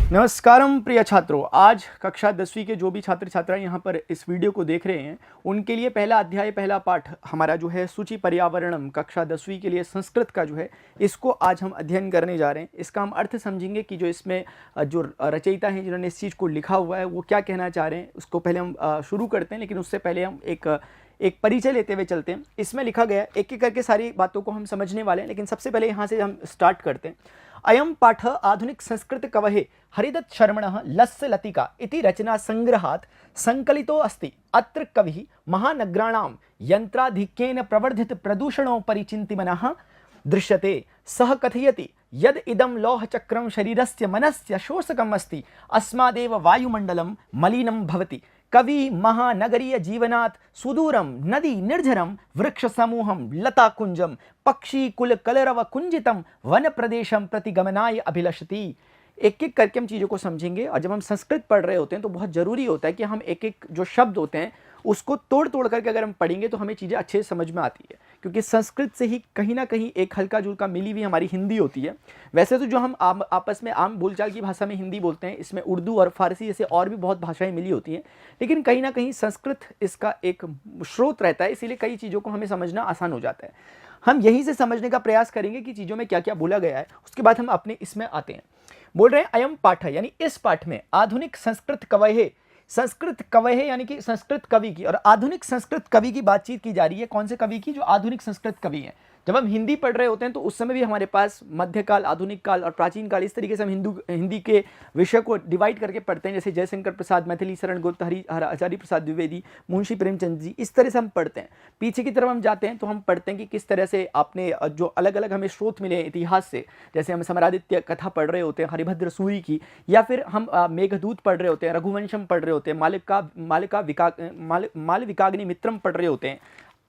नमस्कारम प्रिय छात्रों, आज कक्षा 10वीं के जो भी छात्र छात्राएं यहाँ पर इस वीडियो को देख रहे हैं उनके लिए पहला अध्याय पहला पाठ हमारा जो है सूचि पर्यावरणम कक्षा 10वीं के लिए संस्कृत का जो है इसको आज हम अध्ययन करने जा रहे हैं। इसका हम अर्थ समझेंगे कि जो इसमें जो रचयिता हैं जिन्होंने इस चीज़ को लिखा हुआ है वो क्या कहना चाह रहे हैं। उसको पहले हम शुरू करते हैं, लेकिन उससे पहले हम एक परिचय लेते हुए चलते हैं। इसमें लिखा गया एक एक करके सारी बातों को हम समझने वाले हैं, लेकिन सबसे पहले यहाँ से हम स्टार्ट करते हैं। अयम पाठ आधुनिक संस्कृत कवये हरिदत्त शर्मणः लस्य लतिका इति रचना संग्रहात् संकलितो अस्ति। अत्र कविः महानगराणां यंत्राधिक्येन प्रवर्धित प्रदूषणोपरि चिन्तिमनः दृश्यते। सः कथयति यद् इदं लौहचक्रं शरीरस्य मनस्य शोषकम् अस्ति, अस्मादेव वायुमण्डलं मलिनं भवति। कवि महानगरीय जीवनात् सुदूरं नदी निर्झरं वृक्ष समूहं लता कुंजं पक्षी कुल कलरव कुंजितं वन प्रदेशं प्रति गमनाय अभिलषति। एक एक करके हम चीज़ों को समझेंगे, और जब हम संस्कृत पढ़ रहे होते हैं तो बहुत ज़रूरी होता है कि हम एक एक जो शब्द होते हैं उसको तोड़ तोड़ करके अगर हम पढ़ेंगे तो हमें चीज़ें अच्छे से समझ में आती है, क्योंकि संस्कृत से ही कहीं ना कहीं एक हल्का जुल्का मिली हुई हमारी हिंदी होती है। वैसे तो जो हम आपस में आम बोलचाल की भाषा में हिंदी बोलते हैं, इसमें उर्दू और फारसी जैसे और भी बहुत भाषाएं मिली होती हैं, लेकिन कहीं ना कहीं संस्कृत इसका एक स्रोत रहता है, इसीलिए कई चीज़ों को हमें समझना आसान हो जाता है। हम यहीं से समझने का प्रयास करेंगे कि चीज़ों में क्या क्या बोला गया है, उसके बाद हम अपने इसमें आते हैं। बोल रहे हैं अयम पाठ, यानी इस पाठ में आधुनिक संस्कृत कवये, संस्कृत कवये यानी कि संस्कृत कवि की, और आधुनिक संस्कृत कवि की बातचीत की जा रही है। कौन से कवि की? जो आधुनिक संस्कृत कवि हैं। जब हम हिंदी पढ़ रहे होते हैं तो उस समय भी हमारे पास मध्यकाल, आधुनिक काल और प्राचीन काल, इस तरीके से हम हिंदी के विषय को डिवाइड करके पढ़ते हैं। जैसे जयशंकर प्रसाद, मैथिली शरण गुप्त, आचार्य प्रसाद द्विवेदी, मुंशी प्रेमचंद जी, इस तरह से हम पढ़ते हैं। पीछे की तरफ हम जाते हैं तो हम पढ़ते हैं कि किस तरह से आपने जो अलग अलग हमें स्रोत मिले इतिहास से, जैसे हम समरादित्य कथा पढ़ रहे होते हैं हरिभद्र सूरी की, या फिर हम मेघदूत पढ़ रहे होते हैं, रघुवंशम पढ़ रहे होते हैं, मालविकाग्नि मित्रम पढ़ रहे होते हैं।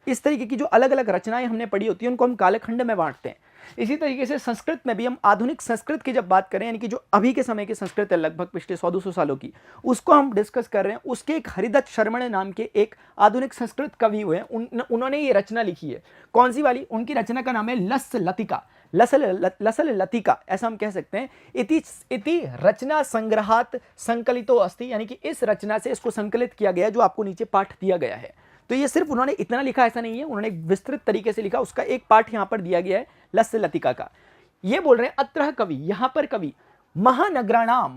इस तरीके की जो अलग अलग रचनाएं हमने पढ़ी होती हैं उनको हम कालखंड में बांटते हैं। इसी तरीके से संस्कृत में भी हम आधुनिक संस्कृत की जब बात करें, यानी कि जो अभी के समय की संस्कृत है, लगभग पिछले 100-200 सालों की, उसको हम डिस्कस कर रहे हैं। उसके एक हरिदत्त शर्मण नाम के एक आधुनिक संस्कृत कवि हुए हैं, उन्होंने ये रचना लिखी है। कौन सी वाली? उनकी रचना का नाम है लस्य लतिका, लसल लतिका ऐसा हम कह सकते हैं। इति रचना संग्रहात संकलितो अस्ति, यानी कि इस रचना से इसको संकलित किया गया जो आपको नीचे पाठ दिया गया है। तो ये सिर्फ उन्होंने इतना लिखा ऐसा नहीं है, उन्होंने एक विस्तृत तरीके से लिखा। उसका एक पाठ यहां पर दिया गया है लस्य लतिका का। ये बोल रहे हैं अत्र कवि, यहां पर कवि महानगराणाम,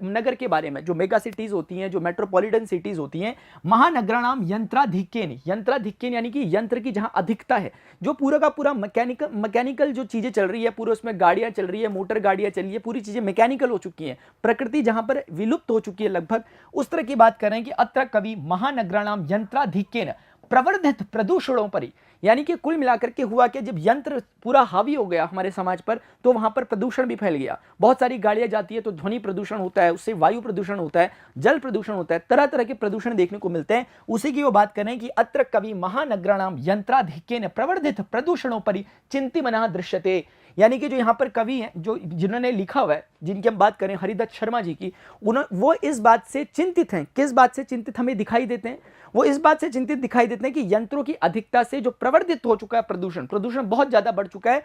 नगर के बारे में, जो मेगा सिटीज होती हैं, जो मेट्रोपॉलिटन सिटीज होती हैं, महानगराणाम यंत्राधिक्येन यानी कि यंत्र की जहां अधिकता है, जो पूरा का पूरा मैकेनिकल जो चीजें चल रही है, पूरे उसमें गाड़ियां चल रही है, मोटर गाड़ियां चल रही है, पूरी चीजें मैकेनिकल हो चुकी हैं, प्रकृति जहां पर विलुप्त हो चुकी है लगभग, उस तरह की बात कर रहे हैं कि अत्र कवि महानगराणाम यंत्राधिक्येन प्रवर्धित प्रदूषणों पर, यानी कि कुल मिलाकर के हुआ कि जब यंत्र पूरा हावी हो गया हमारे समाज पर तो वहां पर प्रदूषण भी फैल गया। बहुत सारी गाड़ियां जाती है तो ध्वनि प्रदूषण होता है, उससे वायु प्रदूषण होता है, जल प्रदूषण होता है, तरह तरह के प्रदूषण देखने को मिलते हैं। उसी की वो बात करें कि अत्र कवि महानगराणाम यंत्राधिक्येन प्रवर्धित प्रदूषणों पर चिंतिमनः दृश्यते, यानी कि जो यहाँ पर कवि हैं, जो जिन्होंने लिखा हुआ है, जिनकी हम बात करें हरिदत्त शर्मा जी की, वो इस बात से चिंतित हैं। किस बात से चिंतित हमें दिखाई देते हैं? वो इस बात से चिंतित दिखाई देते हैं कि यंत्रों की अधिकता से जो प्रवर्धित हो चुका है प्रदूषण बहुत ज्यादा बढ़ चुका है,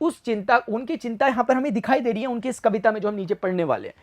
उस चिंता, उनकी चिंता यहां पर हमें दिखाई दे रही है उनकी इस कविता में जो हम नीचे पढ़ने वाले हैं।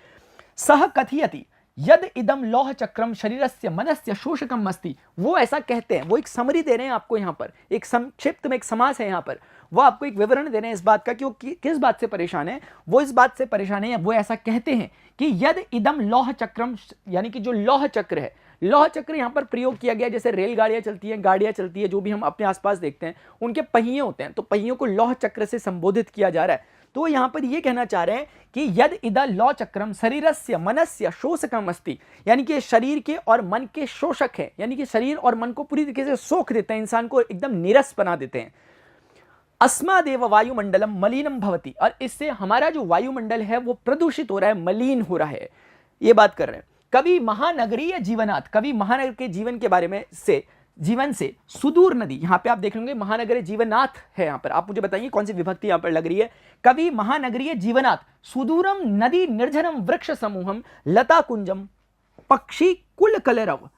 सह कथयति यद इदम लौह चक्रम शरीरस्य मनस्य शोषकम अस्ति, वो ऐसा कहते हैं, वो एक समरी दे रहे हैं आपको, यहाँ पर एक संक्षिप्त में एक समास है, यहाँ पर वो आपको एक विवरण दे रहे हैं इस बात का कि वो किस बात से परेशान है। वो इस बात से परेशान है, वो ऐसा कहते हैं कि यद इदम लौह चक्रम, यानी कि जो लौह चक्र है, लौह चक्र यहाँ पर प्रयोग किया गया। जैसे रेलगाड़ियां चलती हैं, गाड़ियां चलती है, जो भी हम अपने आसपास देखते हैं, उनके पहिए होते हैं, तो पहियों को लौह चक्र से संबोधित किया जा रहा है। तो यहाँ पर ये कहना चाह रहे हैं कि यद इदा लौ चक्रम शरीरस्य मनस्य शोषकम अस्ति, यानी कि शरीर के और मन के शोषक है, यानी कि शरीर और मन को पूरी तरीके से सोख देते हैं, इंसान को एकदम नीरस बना देते हैं। अस्मादेव वायुमंडलम मलिनम भवति, और इससे हमारा जो वायुमंडल है वो प्रदूषित हो रहा है, मलिन हो रहा है, ये बात कर रहे हैं। कवि महानगरीय जीवनात्, कवि महानगर के जीवन के बारे में जीवन से सुदूर नदी, यहां पे आप देख लेंगे महानगरीय जीवनाथ है, यहां पर आप मुझे बताइए कौन सी विभक्ति यहां पर लग रही है। कवि महानगरीय जीवनात् सुदूरम नदी निर्जनम वृक्ष समूहम लता कुंजम पक्षी कुल कलरव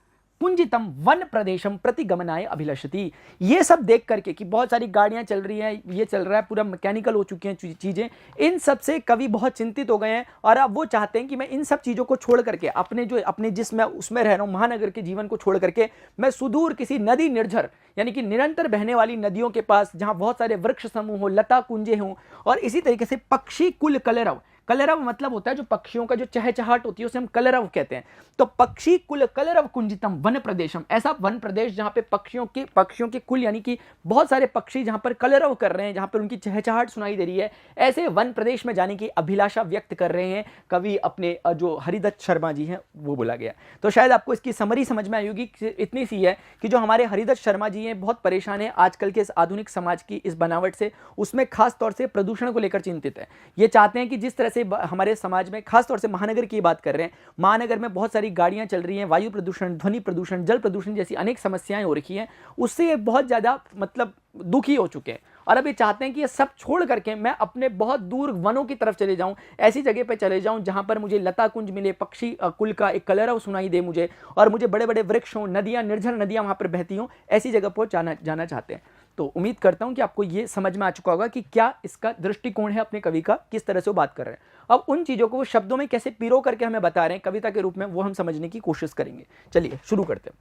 कुंजितम वन प्रदेशम प्रतिगमनाय अभिलषति। ये सब देख करके कि बहुत सारी गाड़ियां चल रही हैं, ये चल रहा है, पूरा मैकेनिकल हो चुकी हैं चीजें, इन सब से कवि बहुत चिंतित हो गए हैं और अब वो चाहते हैं कि मैं इन सब चीजों को छोड़ करके अपने जिसमें उसमें रह रहा हूं महानगर के जीवन को छोड़ करके मैं सुदूर किसी नदी निर्झर यानी कि निरंतर बहने वाली नदियों के पास, जहां बहुत सारे वृक्ष समूह हो, लता कुंजे हों, और इसी तरीके से पक्षी कुल कलरव, कलरव मतलब होता है जो पक्षियों का जो चहचहाट होती है उसे हम कलरव कहते हैं। तो पक्षी कुल कलरव कुंजितम वन प्रदेशम, ऐसा वन प्रदेश जहां पे पक्षियों के कुल यानी कि बहुत सारे पक्षी जहां पर कलरव कर रहे हैं, जहां पर उनकी चहचहाट सुनाई दे रही है, ऐसे वन प्रदेश में जाने की अभिलाषा व्यक्त कर रहे हैं कवि अपने जो हरिदत्त शर्मा जी हैं वो बोला गया। तो शायद आपको इसकी समरी समझ में आई होगी, इतनी सी है कि जो हमारे हरिदत्त शर्मा जी हैं बहुत परेशान है आजकल के इस आधुनिक समाज की इस बनावट से, उसमें खास तौर से प्रदूषण को लेकर चिंतित है। ये चाहते हैं कि जिस तरह से हमारे समाज में खासतौर से महानगर की बात कर रहे हैं, महानगर में बहुत सारी गाड़ियां चल रही हैं, वायु प्रदूषण, ध्वनि प्रदूषण, जल प्रदूषण जैसी अनेक समस्याएं हो रखी हैं, उससे ये बहुत ज्यादा मतलब दुखी हो चुके हैं और अब ये चाहते हैं कि ये सब छोड़ करके मैं अपने बहुत दूर वनों की तरफ चले जाऊं, ऐसी जगह पे चले जाऊं जहां पर मुझे लता कुंज मिले, पक्षी कुल का एक कलरव सुनाई दे मुझे, और मुझे बड़े बड़े वृक्ष हों, नदियां, निर्झर नदियां वहां पर बहती हों, ऐसी जगह पर जाना चाहते हैं। तो उम्मीद करता हूं कि आपको ये समझ में आ चुका होगा कि क्या इसका दृष्टिकोण है अपने कवि का, किस तरह से वो बात कर रहे हैं। अब उन चीजों को वो शब्दों में कैसे पिरो करके हमें बता रहे हैं कविता के रूप में, वो हम समझने की कोशिश करेंगे। चलिए शुरू करते हैं,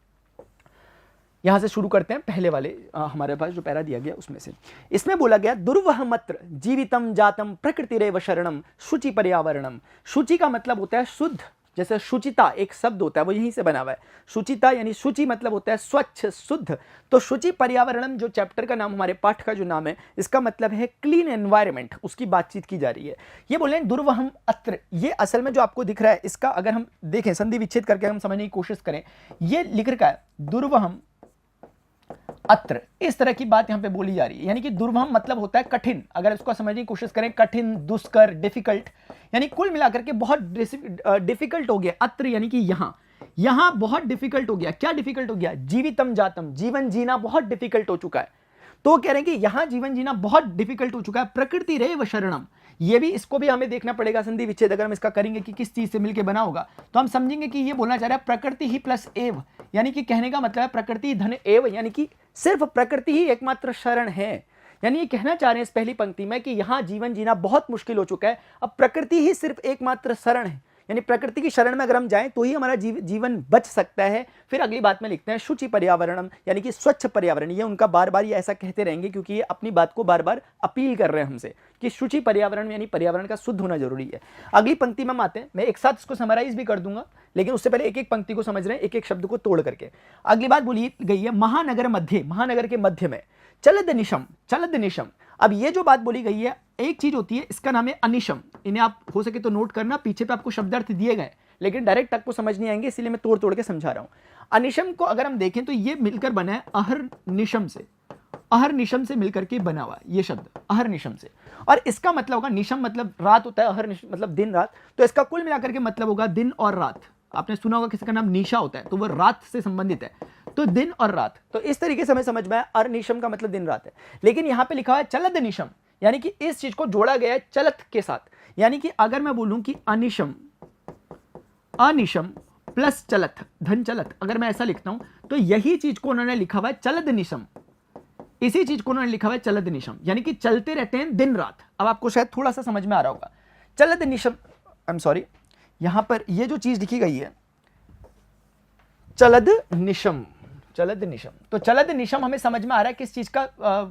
यहां से शुरू करते हैं पहले वाले हमारे पास जो पैरा दिया गया उसमें से। इसमें बोला गया दुर्वह मत्र जीवितम जातम प्रकृतिरेव शरणम शुचि पर्यावरणम। शुचि का मतलब होता है शुद्ध, जैसे शुचिता एक शब्द होता है वो यहीं से बना हुआ है। शुचिता यानी शुचि मतलब होता है स्वच्छ, शुद्ध। तो शुचि पर्यावरणम जो चैप्टर का नाम, हमारे पाठ का जो नाम है, इसका मतलब है क्लीन एनवायरनमेंट, उसकी बातचीत की जा रही है। ये बोले दुर्वहम अत्र, ये असल में जो आपको दिख रहा है इसका अगर हम देखें संधि विच्छेद करके हम समझने की कोशिश करें, ये लिख रखा है दुर्वहम अत्र, इस तरह की बात यहां पे बोली जा रही है। यानी कि दुर्वहम मतलब होता है कठिन, अगर इसको समझने की कोशिश करें कठिन, दुष्कर, डिफिकल्ट, यानी कुल मिलाकर के बहुत डिफिकल्ट हो गया। अत्र यानी कि यहां बहुत डिफिकल्ट हो गया। क्या डिफिकल्ट हो गया? जीवितम जातम, जीवन जीना बहुत डिफिकल्ट हो चुका है। तो कह रहे हैं कि यहां जीवन जीना बहुत डिफिकल्ट हो चुका है। प्रकृति रेव शरणम, ये भी, इसको भी हमें देखना पड़ेगा संधि विच्छेद अगर हम इसका करेंगे कि किस चीज से मिलकर बना होगा, तो हम समझेंगे कि ये बोलना चाह रहा है प्रकृति ही प्लस एव, यानी कि कहने का मतलब है प्रकृति धन एव, यानी कि सिर्फ प्रकृति ही एकमात्र शरण है। यानी ये कहना चाह रहे हैं इस पहली पंक्ति में कि यहां जीवन जीना बहुत मुश्किल हो चुका है, अब प्रकृति ही सिर्फ एकमात्र शरण है, यानी प्रकृति की शरण में अगर हम जाएं तो ही हमारा जीवन बच सकता है। फिर अगली बात में लिखते हैं शुचि पर्यावरणम, यानी कि स्वच्छ पर्यावरण। ये उनका बार बार ये ऐसा कहते रहेंगे क्योंकि ये अपनी बात को बार बार अपील कर रहे हैं हमसे कि शुचि पर्यावरण यानी पर्यावरण का शुद्ध होना जरूरी है। अगली पंक्ति में हम आते हैं, मैं एक साथ इसको समराइज भी कर दूंगा, लेकिन उससे पहले एक एक पंक्ति को समझ रहे हैं, एक एक शब्द को तोड़ करके। अगली बात बोली गई है महानगर मध्य, महानगर के मध्य में चलद निशम, चलद निशम। अब ये जो बात बोली गई है, एक चीज होती है इसका नाम है अनिशम, इन्हें आप हो सके तो नोट करना, पीछे पे आपको शब्दार्थ दिए गए लेकिन डायरेक्ट आपको समझ नहीं आएंगे, इसलिए मैं तोड़ तोड़ के समझा रहा हूं। अनिशम को अगर हम देखें तो ये मिलकर बना है अहर्निशम से, अहर्निशम से मिलकर के बना हुआ ये शब्द अहर्निशम से, और इसका मतलब होगा निशम मतलब रात होता है, अहर्निशम मतलब दिन रात, तो इसका कुल मिलाकर के मतलब होगा दिन और रात। आपने सुना होगा किसी का नाम निशा होता है तो वो रात से संबंधित है, तो दिन और रात, तो इस तरीके से हमें समझ में आया अनिशम का मतलब दिन रात है। लेकिन यहां पे लिखा है चलद निशम, यानी कि इस चीज को जोड़ा गया है चलत के साथ, यानी कि अगर मैं बोलूं कि अनिशम, अनिशम प्लस चलत, धन चलत, अगर मैं ऐसा लिखता हूं तो यही चीज को उन्होंने लिखा हुआ है चलद निशम, इसी चीज को उन्होंने लिखा हुआ है चलद निशम, यानी कि चलते रहते हैं दिन रात। अब आपको शायद थोड़ा सा समझ में आ रहा होगा चलद निशम, आई एम सॉरी, यहां पर ये जो चीज लिखी गई है चलद निशम, चलद निशम, तो चलद निशम हमें समझ में आ रहा है किस चीज का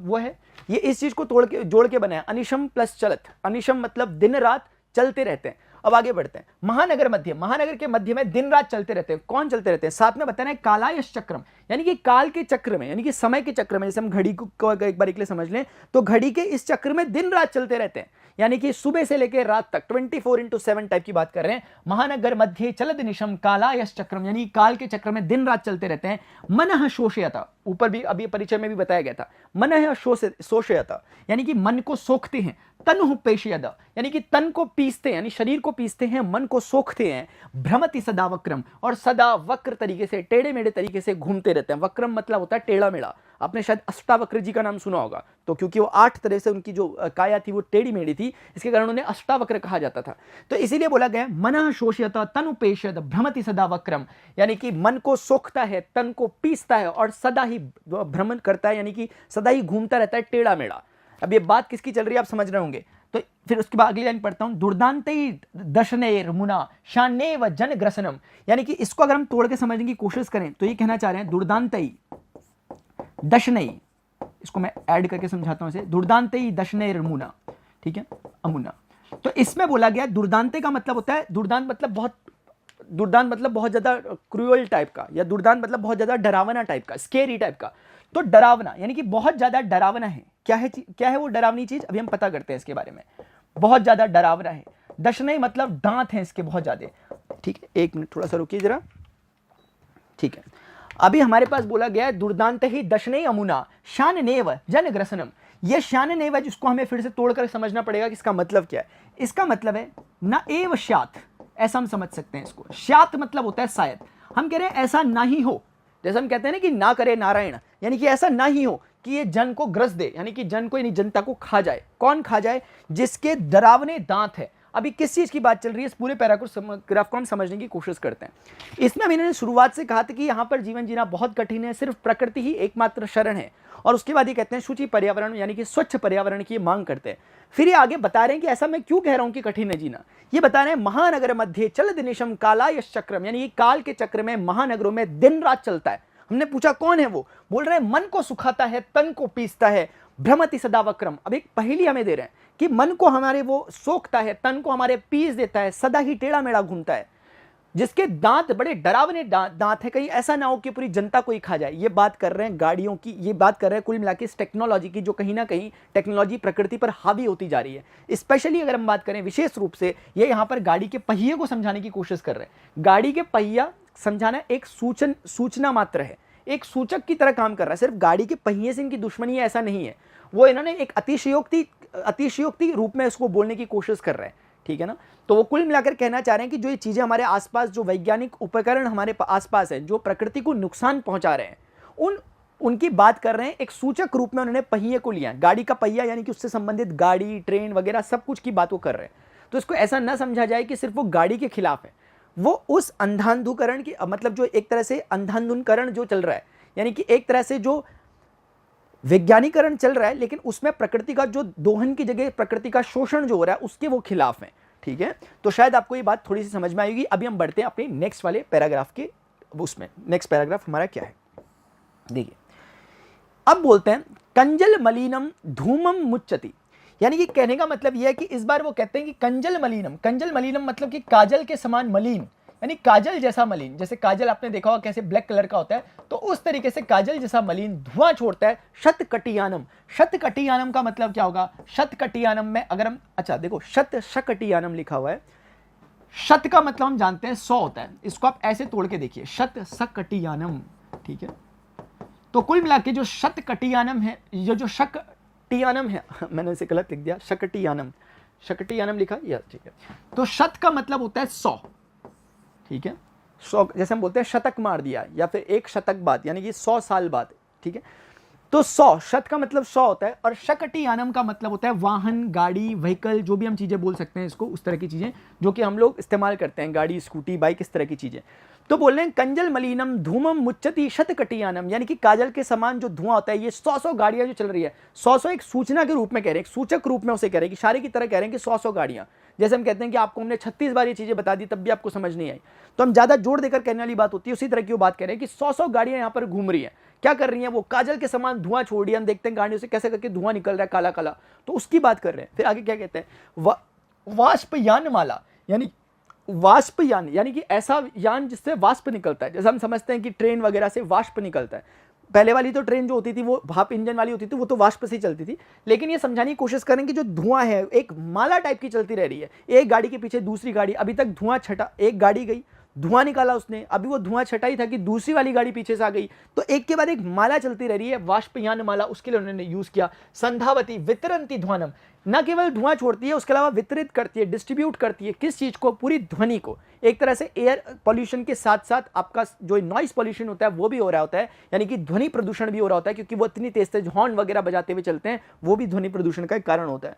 वो है, ये इस चीज को तोड़ के जोड़ के बना है अनिशम प्लस चलत। अनिशम मतलब दिन रात चलते रहते हैं। अब आगे बढ़ते हैं, महानगर मध्य, महानगर के मध्य में दिन रात चलते रहते हैं। कौन चलते रहते हैं? साथ में बताना है कालायश चक्रम, यानी कि काल के चक्र में, यानी कि समय के चक्र में, जैसे हम घड़ी को एक बार के लिए समझ लें तो घड़ी के इस चक्र में दिन रात चलते रहते हैं, यानी कि सुबह से लेकर रात तक 24/7 टाइप की बात कर रहे हैं। महानगर मध्य चलद निशम कालायश चक्रम, यानी काल के चक्र में दिन रात चलते रहते हैं। मनः शोषयता, ऊपर भी अभी परिचय में भी बताया गया था, मनः शोषयता, यानी कि मन को सोखते हैं, तनु पेशयद, यानी कि तन को पीसते हैं, यानी शरीर को पीसते हैं, मन को सोखते हैं। भ्रमति सदा वक्रम, और सदा वक्र तरीके से, टेढ़े मेढ़े तरीके से घूमते रहते हैं। वक्रम मतलब होता है टेढ़ा मेढ़ा। आपने शायद अष्टावक्र जी का नाम सुना होगा, तो क्योंकि वो 8 तरह से उनकी जो काया थी वो टेढ़ी मेढ़ी थी, इसके कारण उन्हें अष्टावक्र कहा जाता था। तो इसीलिए बोला गया मनः शोषयत तनु पेशयद भ्रमति सदा वक्रम, यानी कि मन को सोखता है, तन को पीसता है और सदा ही भ्रमण करता है, यानी कि सदा ही घूमता रहता है टेढ़ा मेढ़ा। अब ये बात किसकी चल रही है आप समझ रहे होंगे। तो फिर उसके बाद अगली लाइन पढ़ता हूं, दुर्दांते दशनेर मुना शाने व जन ग्रसनम, यानी कि इसको अगर हम तोड़ के समझने की कोशिश करें तो ये कहना चाह रहे हैं दुर्दांतई दशनई, इसको मैं ऐड करके समझाता हूं इसे, दुर्दांतई दशनेर मुना, ठीक है, अमुना। तो इसमें बोला गया दुर्दांते का मतलब होता है, दुर्दांत मतलब बहुत ज्यादा क्रूअल टाइप का, या दुर्दांत मतलब बहुत ज्यादा डरावना टाइप का, स्केरी टाइप का। तो डरावना यानी कि बहुत ज्यादा डरावना है। क्या है वो डरावनी चीज, अभी हम पता करते हैं इसके बारे में। बहुत ज्यादा डरावना है। दशनई मतलब दांत है इसके बहुत ज्यादा, ठीक है। एक मिनट थोड़ा सा रुकिए जरा, ठीक है। अभी हमारे पास बोला गया है दुर्दांत ही दशनई अमुना शान नेव जन ग्रसनम। यह शान नेव है जिसको हमें फिर से तोड़कर समझना पड़ेगा कि इसका मतलब क्या है। इसका मतलब है ना एव श्यात, ऐसा हम समझ सकते हैं इसको। श्यात मतलब होता है शायद, हम कह रहे हैं ऐसा ना ही हो, जैसे हम कहते हैं ना कि ना करे नारायण, यानी कि ऐसा ना ही हो कि ये जन को ग्रस दे, यानी कि जन को यानी जनता को खा जाए। कौन खा जाए? जिसके डरावने दांत है। अभी किस चीज की बात चल रही है, इस पूरे पैराग्राफ को हम समझने की कोशिश करते हैं। इसमें मैंने शुरुआत से कहा था कि यहाँ पर जीवन जीना बहुत कठिन है, सिर्फ प्रकृति ही एकमात्र शरण है। और उसके बाद ये कहते हैं शुचि पर्यावरण, यानी कि स्वच्छ पर्यावरण की मांग करते हैं। फिर ये आगे बता रहे हैं कि ऐसा मैं क्यों कह रहा हूं कि कठिन है जीना। ये बता रहे हैं महानगर मध्य चल दिनेशम कालाय चक्रम, यानी कि काल के चक्र में महानगरों में दिन रात चलता है। हमने पूछा कौन है वो, बोल रहे हैं मन को सुखाता है, तन को पीसता है, भ्रमति सदा वक्रम। अब एक पहेली हमें दे रहे हैं कि मन को हमारे वो सोखता है, तन को हमारे पीस देता है, सदा ही टेढ़ा मेढ़ा घूमता है, जिसके दांत बड़े डरावने दांत है, कहीं ऐसा ना हो कि पूरी जनता को ही खा जाए। ये बात कर रहे हैं गाड़ियों की, ये बात कर रहे हैं कुल मिला के इस टेक्नोलॉजी की, जो कहीं ना कहीं टेक्नोलॉजी प्रकृति पर हावी होती जा रही है। स्पेशली अगर हम बात करें विशेष रूप से, ये यहाँ पर गाड़ी के पहिए को समझाने की कोशिश कर रहे हैं। गाड़ी के पहिया समझाना एक सूचना मात्र है, एक सूचक की तरह काम कर रहा है। सिर्फ गाड़ी के पहिए से इनकी दुश्मनी है ऐसा नहीं है, वो इन्होंने एक अतिशयोक्ति रूप में इसको बोलने की कोशिश कर रहे हैं, ठीक है ना। तो वो कुल मिलाकर कहना चाह रहे हैं कि जो ये चीजें हमारे आसपास, जो वैज्ञानिक उपकरण हमारे आसपास है, जो प्रकृति को नुकसान पहुंचा रहे हैं, उनकी बात कर रहे हैं। एक सूचक रूप में उन्होंने पहिए को लिया, गाड़ी का पहिया, यानी कि उससे संबंधित गाड़ी, ट्रेन वगैरह सब कुछ की बात वो कर रहे हैं। तो इसको ऐसा ना समझा जाए कि सिर्फ वो गाड़ी के खिलाफ है, वो उस अंधांधुकरण की, मतलब जो एक तरह से अंधांधुकरण जो चल रहा है, यानी कि एक तरह से जो वैज्ञानिकरण चल रहा है, लेकिन उसमें प्रकृति का जो दोहन की जगह प्रकृति का शोषण जो हो रहा है उसके वो खिलाफ है, ठीक है। तो शायद आपको ये बात थोड़ी सी समझ में आएगी। अभी हम बढ़ते हैं अपने नेक्स्ट वाले पैराग्राफ के, उसमें नेक्स्ट पैराग्राफ हमारा क्या है देखिए। अब बोलते हैं कंजल मलिनम धूमम मुच्चति, यानी कि कहने का मतलब यह है कि इस बार वो कहते हैं कि कंजल मलिनम मतलब कि काजल के समान मलिन, यानी काजल जैसा मलिन। जैसे काजल आपने देखा होगा कैसे ब्लैक कलर का होता है, तो उस तरीके से काजल जैसा मलिन धुआं छोड़ता है। शतकटियानम का मतलब क्या होगा? शतकटियानम में अगर हम, अच्छा देखो, शकटियानम लिखा हुआ है। शत का मतलब हम जानते हैं 100 होता है, इसको आप ऐसे तोड़ के देखिए, शकटियानम, ठीक है। तो कुल मिला के जो शतकटियानम है, ये जो शकटियानम है, मैंने इसे गलत लिख दिया, शकटियानम लिखा, यह ठीक है। तो शत का मतलब होता है 100, ठीक है। 100 जैसे हम बोलते हैं शतक मार दिया, या फिर एक शतक बाद, यानी कि 100 साल बाद, ठीक है। तो 100, शत का मतलब 100 होता है, और शकटियानम का मतलब होता है वाहन, गाड़ी, व्हीकल, जो भी हम चीजें बोल सकते हैं इसको, उस तरह की चीजें जो कि हम लोग इस्तेमाल करते हैं, गाड़ी, स्कूटी, बाइक, इस तरह की चीजें। तो बोल रहे हैं कंजल मलिनम धूमम मुच्चति शतकटियानम, यानी कि काजल के समान जो धुआं होता है, ये 100 गाड़ियां जो चल रही है, 100 एक सूचना के रूप में कह रहे हैं, एक सूचक रूप में उसे कह रहे हैं, कि इशारे की तरह कह रहे हैं कि 100 गाड़ियां। जैसे हम कहते हैं कि आपको हमने 36 बार ये चीजें बता दी तब भी आपको समझ नहीं आई, तो हम ज्यादा जोर देकर कहने वाली बात होती है, उसी तरह की वो बात कह रहे हैं कि 100 गाड़ियां यहाँ पर घूम रही है। क्या कर रही हैं? वो काजल के समान धुआं छोड़ रही है। हम देखते हैं गाड़ियों से कैसे करके धुआं निकल रहा है, काला काला, तो उसकी बात कर रहे हैं। फिर आगे क्या कहते हैं? वाष्पयान माला, यानी वाष्पयान, यानी कि ऐसा यान जिससे वाष्प निकलता है। जैसे हम समझते हैं कि ट्रेन वगैरह से वाष्प निकलता है। पहले वाली तो ट्रेन जो होती थी वो भाप इंजन वाली होती थी, वो तो वाष्प से ही चलती थी। लेकिन ये समझाने की कोशिश करें कि जो धुआं है एक माला टाइप की चलती रह रही है, एक गाड़ी के पीछे दूसरी गाड़ी, अभी तक धुआं छटा, एक गाड़ी गई, धुआं निकाला उसने, अभी वो धुआं छटाई था कि दूसरी वाली गाड़ी पीछे से आ गई, तो एक के बाद एक माला चलती रह रही है, वाष्पयान माला, उसके लिए उन्होंने यूज किया। संधावती वितरंती ध्वनम, न केवल धुआं छोड़ती है, उसके अलावा वितरित करती है, डिस्ट्रीब्यूट करती है, किस चीज को, पूरी ध्वनि को। एक तरह से एयर पॉल्यूशन के साथ साथ आपका जो नॉइस पॉल्यूशन होता है वो भी हो रहा होता है, यानी कि ध्वनि प्रदूषण भी हो रहा होता है, क्योंकि वो इतनी तेज तेज हॉर्न वगैरह बजाते हुए चलते हैं, वो भी ध्वनि प्रदूषण का एक कारण होता है।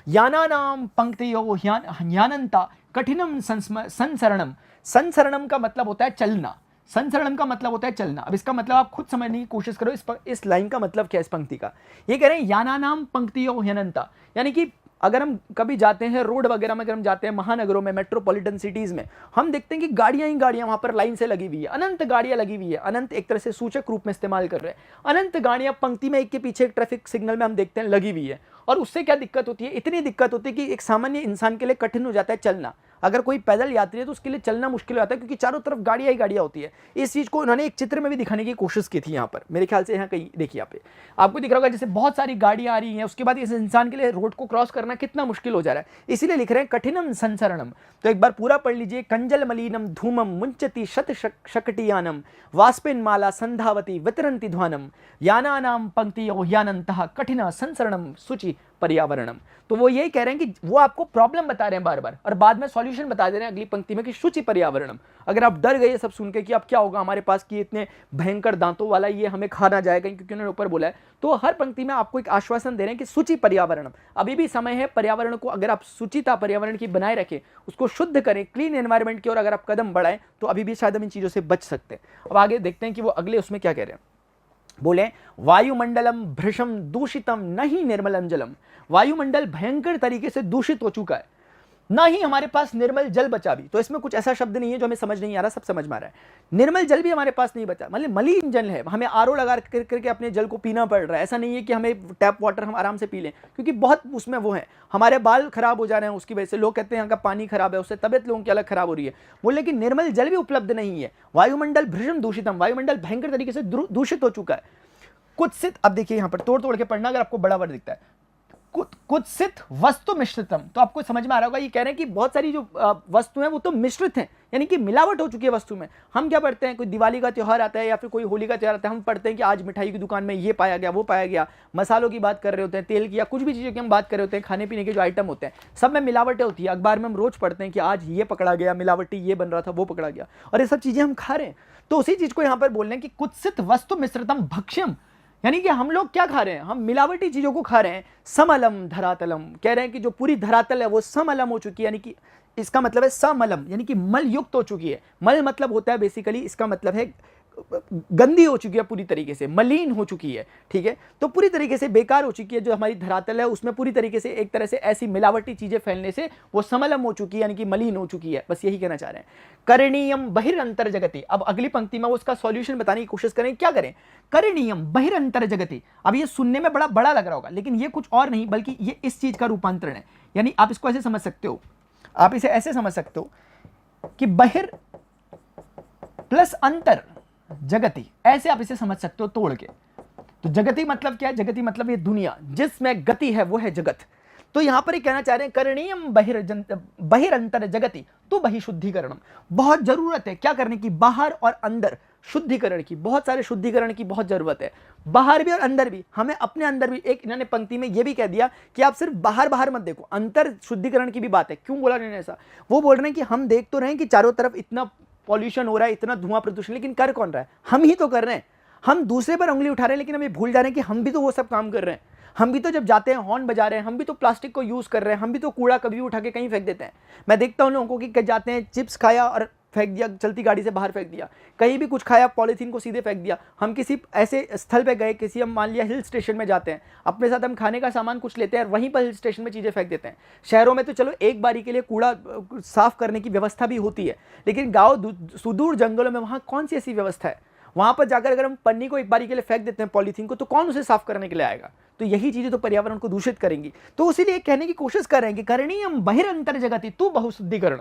यानानाम पंक्तियो ह्यानंता कठिनम संसरणम, संसरणम का मतलब होता है चलना, संसरणम का मतलब होता है चलना। अब इसका मतलब आप खुद समझने की कोशिश करो, इस लाइन का मतलब क्या है इस पंक्ति का। ये कह रहे हैं यानानाम पंक्तियो ह्यनंता, यानी कि अगर हम कभी जाते हैं रोड वगैरह में, अगर हम जाते हैं महानगरों में, मेट्रोपॉलिटन सिटीज में, हम देखते हैं कि गाड़ियां ही गाड़ियां वहां पर लाइन से लगी हुई है, अनंत गाड़ियां लगी हुई है, अनंत एक तरह से सूचक रूप में इस्तेमाल कर रहे हैं, अनंत गाड़ियां पंक्ति में एक के पीछे एक ट्रैफिक सिग्नल में हम देखते हैं लगी हुई है। और उससे क्या दिक्कत होती है, इतनी दिक्कत होती है कि एक सामान्य इंसान के लिए कठिन हो जाता है चलना। अगर कोई पैदल यात्री है तो उसके लिए चलना मुश्किल हो जाता है, क्योंकि चारों तरफ गाड़ियां ही गाड़ियां होती है। इस चीज को उन्होंने एक चित्र में भी दिखाने की कोशिश की थी यहाँ पर, मेरे ख्याल से यहाँ कहीं देखिए यहाँ पे आपको दिख रहा होगा, जैसे बहुत सारी गाड़ियां आ रही हैं, उसके बाद इस इंसान के लिए रोड को क्रॉस करना कितना मुश्किल हो जा रहा है, इसीलिए लिख रहे हैं कठिनम संसरणम। तो एक बार पूरा पढ़ लीजिए, कंजल मलिनम धूमम मुंचति शत शकटियानम वाष्पिन माला संधावती वितरंती ध्वानम यानानाम पंक्तियो यानंतः कठिन संसरणम शुचि पर्यावरणम। तो वो यही कह रहे हैं कि वो आपको प्रॉब्लम बता रहे हैं बार बार, और बाद में सॉल्यूशन बता दे रहे हैं अगली पंक्ति में कि शुचि पर्यावरणम। अगर आप डर गए सब सुन के कि अब क्या होगा हमारे पास, कि इतने भयंकर दांतों वाला ये हमें खा ना जाएगा, क्योंकि उन्होंने ऊपर बोला है, तो हर पंक्ति में आपको एक आश्वासन दे रहे हैं कि शुचि पर्यावरणम, अभी भी समय है पर्यावरण को, अगर आप शुचिता पर्यावरण की बनाए रखें, उसको शुद्ध करें, क्लीन एनवायरनमेंट की ओर अगर आप कदम बढ़ाएं, तो अभी भी शायद हम इन चीजों से बच सकते हैं। अब आगे देखते हैं कि वो अगले उसमें क्या कह रहे हैं। बोले वायुमंडलम भृशम दूषितम नहीं निर्मलम जलम, वायुमंडल भयंकर तरीके से दूषित हो चुका है, ना ही हमारे पास निर्मल जल बचा भी। तो इसमें कुछ ऐसा शब्द नहीं है जो हमें समझ नहीं आ रहा, सब समझ में आ रहा है। निर्मल जल भी हमारे पास नहीं बचा, मतलब मलिन जल है, हमें आरओ लगा करके अपने जल को पीना पड़ रहा है। ऐसा नहीं है कि हमें टैप वाटर हम आराम से पी लें, क्योंकि बहुत उसमें वो है, हमारे बाल खराब हो जा रहे हैं उसकी वजह से। लोग कहते हैं यहाँ का पानी खराब है, उससे तबियत लोगों की अलग खराब हो रही है। बोले कि निर्मल जल भी उपलब्ध नहीं है, वायुमंडल भृशम दूषितम, वायुमंडल भयंकर तरीके से दूषित हो चुका है। कुत्सित, अब देखिए यहां पर तोड़ तोड़ के पढ़ना अगर आपको बड़ा वर्ड दिखता है, कुत्सित वस्तु मिश्रितम, तो आपको समझ में आ रहा होगा, ये कह रहे हैं कि बहुत सारी जो वस्तु हैं वो तो मिश्रित हैं, यानी कि मिलावट हो चुकी है वस्तु में। हम क्या पढ़ते हैं, कोई दिवाली का त्यौहार आता है या फिर कोई होली का त्यौहार आता है, हम पढ़ते हैं कि आज मिठाई की दुकान में ये पाया गया, वो पाया गया, मसालों की बात कर रहे होते हैं, तेल की या कुछ भी चीज़ों की हम बात कर रहे होते हैं, खाने पीने के जो आइटम होते हैं सब में मिलावटें होती है। अखबार में हम रोज पढ़ते हैं कि आज ये पकड़ा गया, मिलावटी ये बन रहा था, वो पकड़ा गया, और ये सब चीज़ें हम खा रहे हैं। तो उसी चीज़ को यहाँ पर बोल रहे हैं कि कुत्सित वस्तु मिश्रितम भक्ष्यम, यानी कि हम लोग क्या खा रहे हैं, हम मिलावटी चीजों को खा रहे हैं। समलम धरातलम, कह रहे हैं कि जो पूरी धरातल है वो समलम हो चुकी है, यानी कि इसका मतलब है समलम, यानी कि मल युक्त हो चुकी है। मल मतलब होता है बेसिकली, इसका मतलब है गंदी हो चुकी है, पूरी तरीके से मलिन हो चुकी है, ठीक है। तो पूरी तरीके से बेकार हो चुकी है जो हमारी धरातल है, उसमें पूरी तरीके से एक तरह से ऐसी मिलावटी चीजें फैलने से वो समलम हो चुकी है, यानी कि मलिन हो चुकी है। बस यही कहना चाह रहे हैं। करणीयम बहिरंतर जगति, अब अगली पंक्ति में वो उसका सॉल्यूशन बताने की कोशिश करें, क्या करें। करणीयम बहिरंतर जगति, अब ये सुनने में बड़ा बड़ा लग रहा होगा, लेकिन ये कुछ और नहीं बल्कि ये इस चीज का रूपांतरण है। यानी आप इसको ऐसे समझ सकते हो, आप इसे ऐसे समझ सकते हो कि बहिर प्लस अंतर जगति, ऐसे आप इसे समझ सकते हो तोड़ के। तो जगति मतलब क्या है, जगति मतलब ये दुनिया जिसमें गति है वो है जगत। तो यहां पर ये कहना चाह रहे हैं करणीयम बहिरंतर जगति तो बहिशुद्धिकरणम, बहुत जरूरत है क्या करने की, बाहर और अंदर शुद्धिकरण की, बहुत सारे शुद्धिकरण की बहुत जरूरत है, बाहर भी और अंदर भी। हमें अपने अंदर भी, एक इन्होंने पंक्ति में ये भी कह दिया कि आप सिर्फ बाहर बाहर मत देखो, अंतर शुद्धिकरण की भी बात है। क्यों बोला इन्होंने ऐसा, वो बोल रहे हैं कि हम देख तो रहे हैं कि चारों तरफ इतना पॉल्यूशन हो रहा है, इतना धुआं प्रदूषण, लेकिन कर कौन रहा है, हम ही तो कर रहे हैं। हम दूसरे पर उंगली उठा रहे हैं, लेकिन हम ये भूल जा रहे हैं कि हम भी तो वो सब काम कर रहे हैं। हम भी तो जब जाते हैं हॉर्न बजा रहे हैं, हम भी तो प्लास्टिक को यूज कर रहे हैं, हम भी तो कूड़ा कभी उठा के कहीं फेंक देते हैं। मैं देखता हूं लोगों को कि जाते हैं चिप्स खाया और फेंक दिया, चलती गाड़ी से बाहर फेंक दिया, कहीं भी कुछ खाया पॉलीथीन को सीधे फेंक दिया। हम किसी ऐसे स्थल पे गए, किसी हम मान लिया हिल स्टेशन में जाते हैं, अपने साथ हम खाने का सामान कुछ लेते हैं और वहीं पर हिल स्टेशन में चीज़ें फेंक देते हैं। शहरों में तो चलो एक बारी के लिए कूड़ा साफ करने की व्यवस्था भी होती है, लेकिन गाँव सुदूर जंगलों में वहाँ कौन सी ऐसी व्यवस्था है। वहाँ पर जाकर अगर हम पन्नी को एक बारी के लिए फेंक देते हैं पॉलीथीन को, तो कौन उसे साफ करने के लिए आएगा। तो यही चीजें तो पर्यावरण को दूषित करेंगी। तो इसीलिए कहने की कोशिश कर रहे हैं कि करणीयम बहिरंतर जगति तू बहुशुद्धिकरण,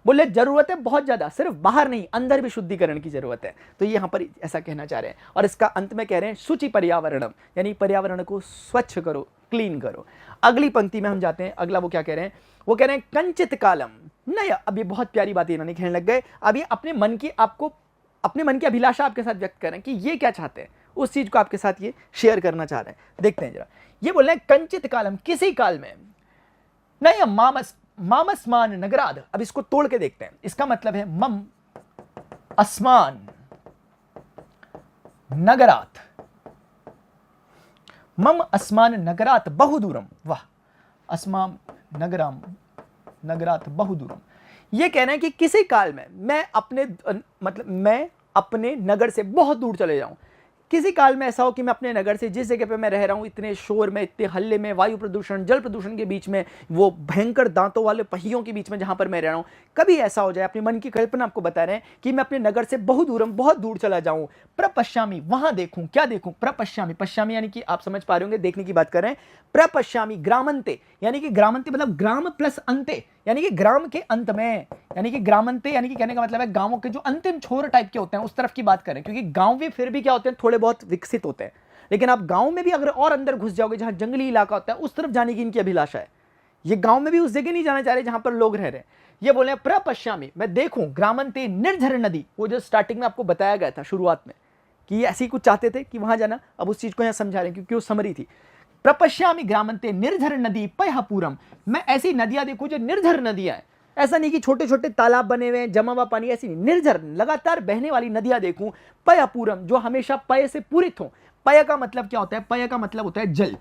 बोले जरूरत है बहुत ज्यादा, सिर्फ बाहर नहीं अंदर भी शुद्धिकरण की जरूरत है। तो ये यहाँ पर ऐसा कहना चाह रहे हैं, और इसका अंत में कह रहे हैं शुचि पर्यावरणम, यानी पर्यावरण को स्वच्छ करो, क्लीन करो। अगली पंक्ति में हम जाते हैं, अगला वो क्या कह रहे हैं, वो कह रहे हैं कंचित कालम नहीं, अब ये बहुत प्यारी बात इन्होंने कहने लग गए। अब ये अपने मन की अभिलाषा आपके साथ व्यक्त कर रहे हैं कि ये क्या चाहते हैं, उस चीज को आपके साथ ये शेयर करना चाह रहे हैं। देखते हैं जरा, ये बोल रहे हैं कंचित कालम, किसी काल में, नहीं मामस्मान नगराद। अब इसको तोड़ के देखते हैं, इसका मतलब है मम अस्मान नगरात, मम अस्मान नगरात बहुदूरम, वाह, अस्माम नगराम नगरात बहुदूरम। ये कह रहे हैं कि किसी काल में मैं अपने नगर से बहुत दूर चले जाऊं। किसी काल में ऐसा हो कि मैं अपने नगर से, जिस जगह पे मैं रह रहा हूं, इतने शोर में, इतने हल्ले में, वायु प्रदूषण, जल प्रदूषण के बीच में, वो भयंकर दांतों वाले पहियों के बीच में जहां पर मैं रह रहा हूं, कभी ऐसा हो जाए, अपने मन की कल्पना आपको बता रहे हैं कि मैं अपने नगर से बहुत दूर चला जाऊं, प्रपश्यामी, वहां देखूं, क्या देखूं, प्रपश्यामी, पश्यामी यानी कि आप समझ पा रहे होंगे, देखने की बात कर रहे हैं, प्रपश्यामी ग्रामंते, यानी कि ग्रामंते मतलब ग्राम प्लस अंते, यानी कि ग्राम के अंत में, यानी कि ग्रामंते यानी कि कहने का मतलब है गांवों के जो अंतिम छोर टाइप के होते हैं उस तरफ की बात करें, क्योंकि गांव भी फिर भी क्या होते हैं, थोड़े बहुत विकसित होते हैं, लेकिन आप गांव में भी अगर और अंदर घुस जाओगे, जहां जंगली इलाका होता है, उस तरफ जाने की इनकी अभिलाषा है। ये गांव में भी उस जगह नहीं जाना चाह रहे जहां पर लोग रह रहे हैं। ये बोले प्रपश्यामी, मैं देखूं, ग्रामंते निर्झर नदी, वो जो स्टार्टिंग में आपको बताया गया था शुरुआत में कि ये ऐसी कुछ चाहते थे कि वहां जाना, अब उस चीज को यहां समझा रहे हैं क्योंकि वो समरी थी। प्रपश्यामी ग्रामंते निर्झर नदी पयहपूरम, मैं ऐसी नदियां देखूं जो निर्झर नदियां हैं, ऐसा नहीं कि छोटे छोटे तालाब बने हुए हैं, जमा हुआ पानी, ऐसी नहीं, निर्झर लगातार बहने वाली नदियां देखूं, पयहपूरम जो हमेशा पय से पूरित हो। पय का मतलब क्या होता है, पय का मतलब होता है जल,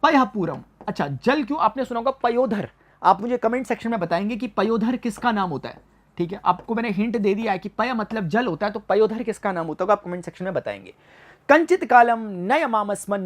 पयहपूरम। अच्छा, जल क्यों, आपने सुना होगा पयोधर, आप मुझे कमेंट सेक्शन में बताएंगे कि पयोधर किसका नाम होता है। ठीक है, आपको मैंने हिंट दे दिया है कि पय मतलब जल होता है, तो पयोधर किसका नाम होता होगा, आप कमेंट सेक्शन में बताएंगे। कंचित कालम नयमामस्मन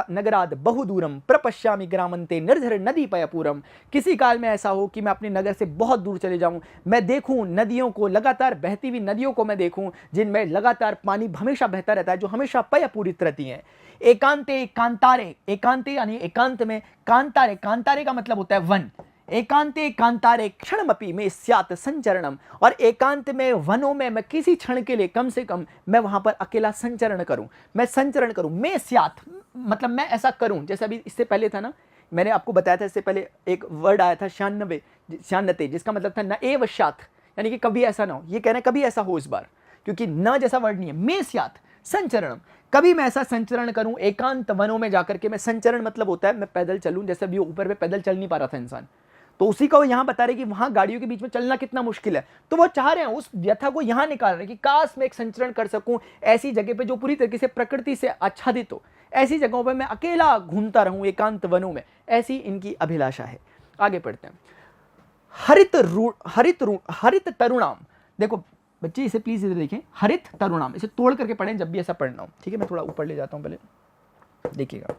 नगराद बहुदूरम प्रपश्यामि ग्रामंते निर्झर नदी पयपूरम, किसी काल में ऐसा हो कि मैं अपने नगर से बहुत दूर चले जाऊं, मैं देखूं नदियों को, लगातार बहती हुई नदियों को मैं देखूं, जिनमें लगातार पानी हमेशा बहता रहता है, जो हमेशा पयपूरित रहती हैं। एकांते कांतारे, एकांते यानी एकांत में, कांतारे, कांतारे का मतलब होता है वन, एकांते कांतारे क्षणमपि में स्यात् संचरणम, और एकांत में, वनों में मैं किसी क्षण के लिए कम से कम मैं वहां पर अकेला संचरण करूं, मैं संचरण करूं, में स्यात् मतलब मैं ऐसा करूं। जैसे अभी इससे पहले था ना, मैंने आपको बताया था इससे पहले एक वर्ड आया था शान्नते, जिसका मतलब था न एव स्यात्, यानी कि कभी ऐसा ना हो। ये कह रहे हैं कभी ऐसा हो इस बार, क्योंकि न जैसा वर्ड नहीं है, में स्यात् संचरणम, कभी मैं ऐसा संचरण करूं, एकांत वनों में जाकर के मैं, संचरण मतलब होता है मैं पैदल चलूं, जैसे अभी ऊपर पे पैदल चल नहीं पा रहा था इंसान, तो उसी का वो यहां बता रहे कि वहां गाड़ियों के बीच में चलना कितना मुश्किल है, तो वो चाह रहे हैं उस व्यथा को यहां निकाल रहे हैं कि काश मैं एक संचरण कर सकूं ऐसी जगह पे जो पूरी तरीके से प्रकृति से आच्छादित हो, ऐसी जगहों पे मैं अकेला घूमता रहूं एकांत वनों में, ऐसी इनकी अभिलाषा है। आगे पढ़ते हैं, हरित तरुणाम, देखो बच्चे इसे प्लीज इधर देखें, हरित तरुणाम, इसे तोड़ करके पढ़ें जब भी ऐसा पढ़ना हो, ठीक है। मैं थोड़ा ऊपर ले जाता हूं, पहले देखिएगा,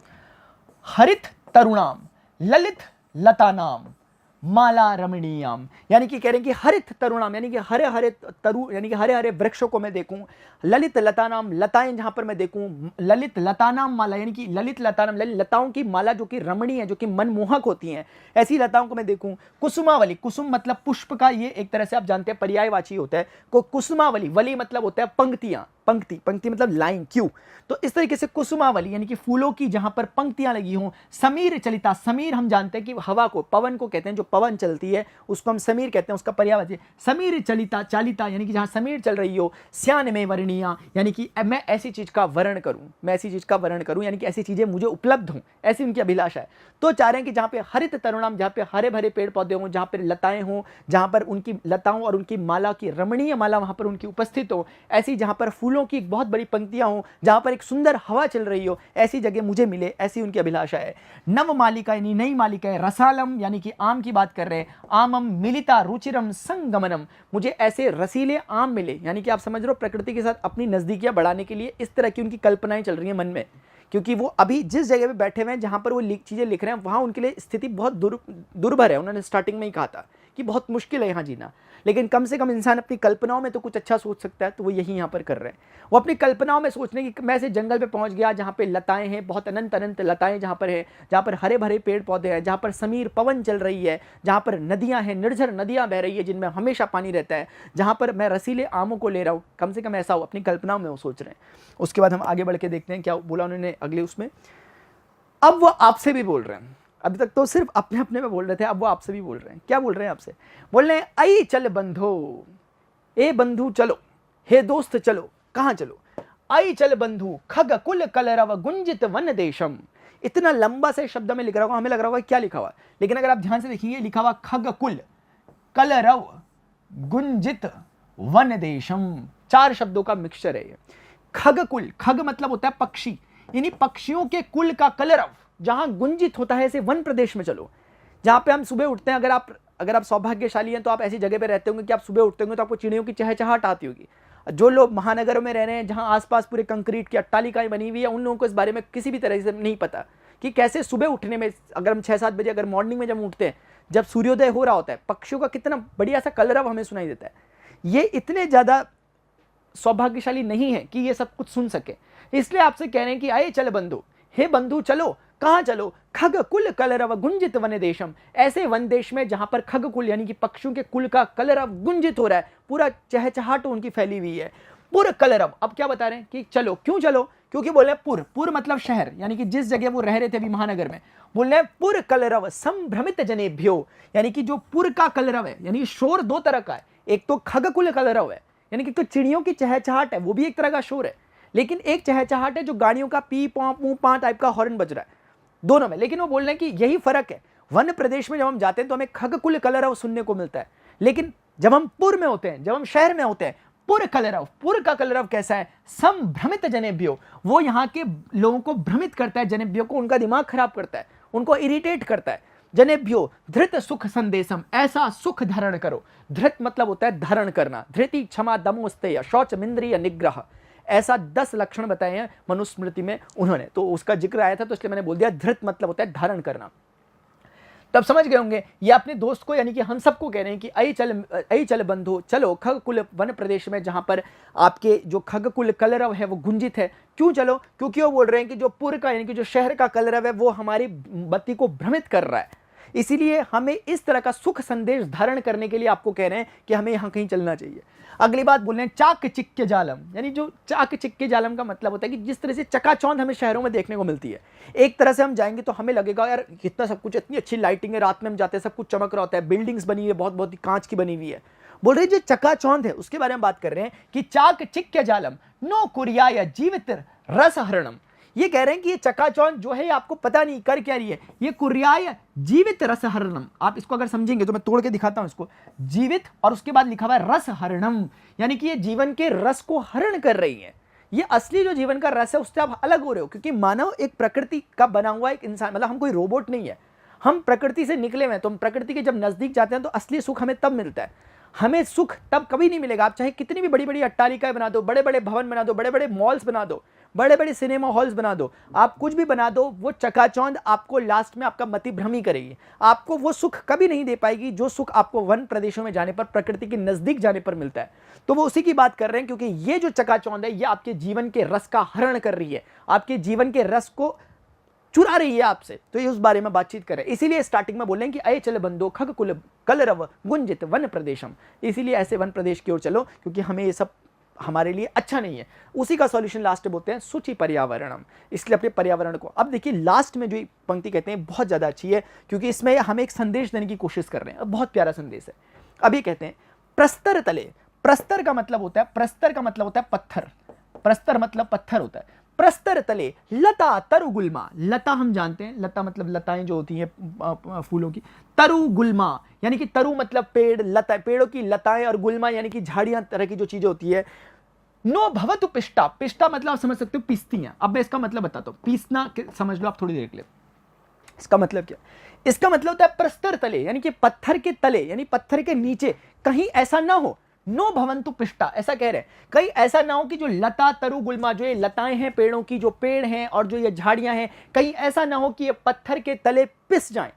हरित तरुणाम ललित लता नाम माला रमणीयाम, यानी कि कह रहे हैं कि हरित तरुणाम यानी कि हरे हरे तरु, यानी कि हरे हरे वृक्षों को मैं देखूं, ललित लता नाम, लताएं जहां पर मैं देखूं, ललित लता नाम माला, यानी कि ललित लता नाम, लताओं की माला जो कि रमणीय है, जो कि मनमोहक होती हैं, ऐसी लताओं को मैं देखूं। कुसुमावली, कुसुम मतलब पुष्प का, ये एक तरह से आप जानते हैं पर्यायवाची होता है, को कुसुमावली, वली मतलब होता है पंक्तियां, पंक्ति, पंक्ति मतलब लाइन, क्यों, तो इस तरीके से कुसुमावली यानी कि फूलों की जहां पर पंक्तियां लगी हों। समीर चलिता, समीर हम जानते हैं कि हवा को, पवन को कहते हैं, जो पवन चलती है उसको हम समीर कहते हैं, उसका पर्यायवाची समीर चलिता, चालिता यानी कि जहां समीर चल रही हो। श्यान में वर्णिया, यानी कि मैं ऐसी चीज का वर्ण करूं, मैं ऐसी चीज का वर्ण करूं, यानी कि ऐसी चीजें मुझे उपलब्ध हों, ऐसी उनकी अभिलाषा है। तो चाह रहे हैं कि जहां पे हरित तरुणाम, जहां पे हरे भरे पेड़ पौधे हों, जहां पर लताएं हों, जहां पर उनकी लताओं और उनकी माला की रमणीय माला वहां पर उनकी उपस्थित हो, ऐसी जहां पर फूलों की एक बहुत बड़ी पंक्तियां हों, जहां पर एक सुंदर हवा चल रही हो, ऐसी जगह मुझे मिले, ऐसी उनकी अभिलाषा है। नव मालिका यानी नई मालिका है, रसालम यानी कि आम की बात कर रहे हैं, आमम मिलिता रुचिरम संगमनम, मुझे ऐसे रसीले आम मिले, यानी कि आप समझ रहे हो प्रकृति के साथ अपनी नजदीकियां बढ़ाने के लिए इस तरह की उनकी कल्पनाएं चल रही हैं मन में, क्योंकि वो अभी जिस जगह पे बैठे हुए हैं, जहां पर वो चीजें लिख रहे हैं, वहां उनके लिए स्थिति बहुत दुर्भर है। उन्होंने स्टार्टिंग में ही कहा था कि बहुत मुश्किल है यहाँ जीना, लेकिन कम से कम इंसान अपनी कल्पनाओं में तो कुछ अच्छा सोच सकता है, तो वो यही यहाँ पर कर रहे हैं। वो अपनी कल्पनाओं में सोचने की, मैं ऐसे जंगल पे पहुंच गया जहाँ पे लताएं हैं, बहुत अनंत अनंत लताएं जहाँ पर है, जहाँ पर हरे भरे पेड़ पौधे हैं, जहाँ पर समीर पवन चल रही है, जहाँ पर नदियाँ हैं, निर्झर नदियाँ बह रही है जिनमें हमेशा पानी रहता है, जहाँ पर मैं रसीले आमों को ले रहा हूँ, कम से कम ऐसा हो, अपनी कल्पनाओं में वो सोच रहे हैं। उसके बाद हम आगे बढ़ के देखते हैं क्या बोला उन्होंने अगले उसमें। अब वो आपसे भी बोल रहे हैं, अभी तक तो सिर्फ अपने अपने में बोल रहे थे, अब वो आपसे भी बोल रहे हैं। क्या बोल रहे हैं आपसे? बोल रहे हैं आई चल बंधो, ए बंधु चलो, हे दोस्त चलो। कहाँ चलो? आई चल बंधु खग कुल कलरव गुंजित वन देशम। इतना लंबा से शब्द में लिख रहा होगा, हमें लग रहा होगा क्या लिखा हुआ है, लेकिन अगर आप ध्यान से देखिए लिखा हुआ खग कुल कलरव गुंजित वन देशम, 4 शब्दों का मिक्सचर है ये। खग कुल, खग मतलब होता है पक्षी, यानी पक्षियों के कुल का कलरव जहां गुंजित होता है, ऐसे वन प्रदेश में चलो जहां पे हम सुबह उठते हैं। अगर आप सौभाग्यशाली हैं तो आप ऐसी जगह पे रहते होंगे कि आप सुबह उठते होंगे तो आपको चिड़ियों की चहचहाहट आती होगी। जो लोग महानगरों में रह रहे हैं जहां आसपास पूरे कंक्रीट की अट्टालिकाएं बनी हुई है, उन लोगों को इस बारे में किसी भी तरह से नहीं पता कि कैसे सुबह उठने में, अगर हम 6-7 बजे अगर मॉर्निंग में जब उठते हैं, जब सूर्योदय हो रहा होता है, पक्षियों का कितना बढ़िया सा कलरव हमें सुनाई देता है। ये इतने ज्यादा सौभाग्यशाली नहीं है कि ये सब कुछ सुन सके, इसलिए आपसे कह रहे हैं कि आए चल बंधु, हे बंधु चलो। कहां चलो? खग कुल कलरव गुंजित वन देशम, ऐसे वन देश में जहां पर खग कुल यानी कि पक्षियों के कुल का कलरव गुंजित हो रहा है, पूरा चहचहाट उनकी फैली हुई है, पुर कलरव। अब क्या बता रहे हैं कि चलो, क्यों चलो? क्योंकि बोल रहे हैं पुर, पुर मतलब शहर, यानी कि जिस जगह वो रह रहे थे अभी महानगर में, बोल रहे हैं पुर कलरव संभ्रमित जनेभ्यो, यानी कि जो पुर का कलरव है, यानी शोर 2 तरह का है। एक तो खग कुल कलरव है, यानी कि तो चिड़ियों की चहचहाट है, वो भी एक तरह का शोर है, लेकिन एक चहचहाट है जो गाड़ियों का पी पॉ पू पा टाइप का हॉर्न बज रहा है, दोनों में। लेकिन वो बोल रहे हैं कि यही फर्क है, वन प्रदेश में जब हम जाते हैं तो हमें खगकुल कलरव सुनने को मिलता है, लेकिन जब हम पुर में होते हैं, जब हम शहर में होते हैं, पुर कलरव, पुर का कलरव कैसा है? संभ्रमित जनेभ्यो, वो यहाँ के लोगों को भ्रमित करता है, जनेभ्यो को, उनका दिमाग खराब करता है, उनको इरिटेट करता है। जनेभ्यो धृत सुख संदेशम, ऐसा सुख धारण करो। धृत मतलब होता है धारण करना, धृति क्षमा दमोस्तेय शौच इंद्रिय निग्रह, ऐसा 10 लक्षण बताए हैं मनुस्मृति में उन्होंने, तो उसका जिक्र आया था तो इसलिए मैंने बोल दिया। धृत मतलब होता है धारण करना। तब समझ गए होंगे ये अपने दोस्त को, यानी कि हम सबको कह रहे हैं कि आई चल बंधु चलो खग कुल वन प्रदेश में, जहां पर आपके जो खग कुल कलरव है वो गुंजित है। क्यों चलो? क्योंकि वो बोल रहे हैं कि जो पुर का यानी कि जो शहर का कलरव है वो हमारी मति को भ्रमित कर रहा है, इसीलिए हमें इस तरह का सुख संदेश धारण करने के लिए आपको कह रहे हैं कि हमें यहां कहीं चलना चाहिए। अगली बात बोल रहे हैं चाक चिक्के जालम, यानी जो चाक चिक्के जालम का मतलब होता है कि जिस तरह से चकाचौंध हमें शहरों में देखने को मिलती है, एक तरह से हम जाएंगे तो हमें लगेगा यार कितना सब कुछ, इतनी अच्छी लाइटिंग है, रात में हम जाते हैं सब कुछ चमक रहा होता है, बिल्डिंग्स बनी हुई है बहुत बहुत कांच की बनी हुई है। बोल रहे जो चकाचौंध है उसके बारे में बात कर रहे हैं कि चाक चिक्के जालम नो कुरिया या जीवित रस हरणम। ये कह रहे हैं कि ये चकाचौंध जो है आपको पता नहीं कर क्या रही है, ये कुर्याय जीवित रस हरणम। आप इसको अगर समझेंगे तो मैं तोड़ के दिखाता हूं इसको, जीवित और उसके बाद लिखा हुआ है रस हरणम, यानी कि ये जीवन के रस को हरण कर रही है। ये असली जो जीवन का रस है उससे आप अलग हो रहे हो, क्योंकि मानव एक प्रकृति का बना हुआ एक इंसान, मतलब हम कोई रोबोट नहीं है, हम प्रकृति से निकले हुए हैं। तो हम प्रकृति के जब नजदीक जाते हैं तो असली सुख हमें तब मिलता है। हमें सुख तब कभी नहीं मिलेगा, आप चाहे कितनी भी बड़ी बड़ी अट्टालिकाएं बना दो, बड़े बड़े भवन बना दो, बड़े बड़े मॉल्स बना दो, बड़े बड़े सिनेमा हॉल्स बना दो, आप कुछ भी बना दो, वो चकाचौंध आपको लास्ट में आपका मति भ्रमी करेगी, आपको वो सुख कभी नहीं दे पाएगी जो सुख आपको वन प्रदेशों में जाने पर, प्रकृति के नजदीक जाने पर मिलता है। तो वो उसी की बात कर रहे हैं, क्योंकि ये जो चकाचौंध है ये आपके जीवन के रस का हरण कर रही है, आपके जीवन के रस को चुरा रही है आपसे। तो ये उस बारे में बातचीत कर रहे हैं, इसीलिए स्टार्टिंग में बोल रहे हैं कि अय चल बंदो खग कुल कलरव गुंजित वन प्रदेशम, इसीलिए ऐसे वन प्रदेश की ओर चलो, क्योंकि हमें ये सब हमारे लिए अच्छा नहीं है। उसी का सॉल्यूशन लास्ट में बोलते हैं सूची पर्यावरणम, इसलिए अपने पर्यावरण को। अब देखिए लास्ट में जो पंक्ति कहते हैं बहुत ज्यादा अच्छी है, क्योंकि इसमें हमें एक संदेश देने की कोशिश कर रहे हैं, बहुत प्यारा संदेश है। अभी कहते हैं प्रस्तर तले, प्रस्तर का मतलब होता है, प्रस्तर का मतलब होता है पत्थर, प्रस्तर मतलब पत्थर होता है। प्रस्तर तले लता तरु गुल्मा, लता हम जानते हैं, लता मतलब लताएं जो होती हैं फूलों की, तरु गुल्मा यानी कि तरु मतलब पेड़, लता पेड़ों की लताएं, और गुल्मा यानी कि झाड़ियां तरह की जो चीजें होती है। नो भवतु पिष्टा, पिष्टा मतलब आप समझ सकते हो पीसतियां। अब मैं इसका मतलब बताता हूं, पीसना समझ लो आप थोड़ी देर के लिए। इसका मतलब क्या? इसका मतलब होता है प्रस्तर तले यानी कि पत्थर के तले, यानी पत्थर के नीचे कहीं ऐसा ना हो, नो भवंतु पिष्टा, ऐसा कह रहे हैं कहीं ऐसा ना हो कि जो लता तरु गुल्मा, जो ये लताएं हैं पेड़ों की, जो पेड़ हैं और जो ये झाड़ियां हैं, कहीं ऐसा ना हो कि ये पत्थर के तले पिस जाएं।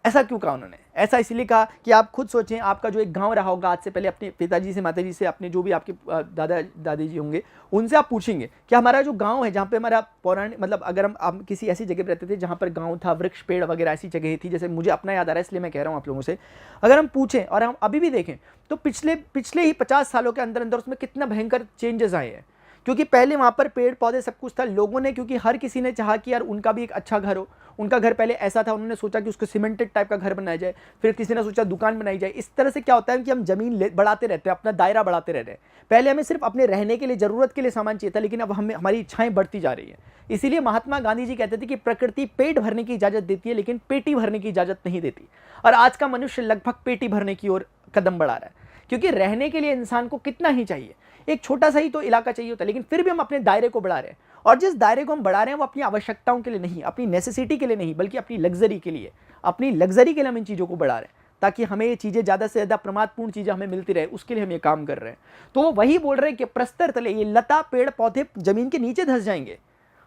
ऐसा क्यों कहा उन्होंने? ऐसा इसलिए कहा कि आप खुद सोचें, आपका जो एक गांव रहा होगा आज से पहले, अपने पिताजी से, माताजी से, अपने जो भी आपके दादा दादी जी होंगे उनसे आप पूछेंगे कि हमारा जो गांव है, जहाँ पे हमारा पौराणिक, मतलब अगर हम किसी ऐसी जगह पर रहते थे जहाँ पर गांव था, वृक्ष पेड़ वगैरह ऐसी जगह थी, जैसे मुझे अपना याद आ रहा है इसलिए मैं कह रहा हूँ आप लोगों से, अगर हम पूछें और हम अभी भी देखें तो पिछले ही 50 सालों के अंदर अंदर उसमें कितना भयंकर चेंजेस आए हैं। क्योंकि पहले वहाँ पर पेड़ पौधे सब कुछ था, लोगों ने, क्योंकि हर किसी ने चाहा कि यार उनका भी एक अच्छा घर हो। उनका घर पहले ऐसा था, उन्होंने सोचा कि उसको सीमेंटेड टाइप का घर बनाया जाए, फिर किसी ने सोचा दुकान बनाई जाए। इस तरह से क्या होता है कि हम जमीन बढ़ाते रहते हैं, अपना दायरा बढ़ाते रहते हैं। पहले हमें सिर्फ अपने रहने के लिए, जरूरत के लिए सामान चाहिए था, लेकिन अब हमें हमारी इच्छाएं बढ़ती जा रही है। इसीलिए महात्मा गांधी जी कहते थे कि प्रकृति पेट भरने की इजाजत देती है, लेकिन पेटी भरने की इजाजत नहीं देती। और आज का मनुष्य लगभग पेटी भरने की ओर कदम बढ़ा रहा है, क्योंकि रहने के लिए इंसान को कितना ही चाहिए, एक छोटा सा ही तो इलाका चाहिए होता है, लेकिन फिर भी हम अपने दायरे को बढ़ा रहे हैं। और जिस दायरे को हम बढ़ा रहे हैं वो अपनी आवश्यकताओं के लिए नहीं, अपनी नेसेसिटी के लिए नहीं, बल्कि अपनी लग्जरी के लिए, अपनी लग्जरी के लिए हम इन चीज़ों को बढ़ा रहे हैं, ताकि हमें ये चीज़ें ज़्यादा से ज़्यादा प्रमादपूर्ण चीज़ें हमें मिलती रहे, उसके लिए हम ये काम कर रहे हैं। तो वो वही बोल रहे हैं कि प्रस्तर तले ये लता पेड़ पौधे जमीन के नीचे धंस जाएंगे।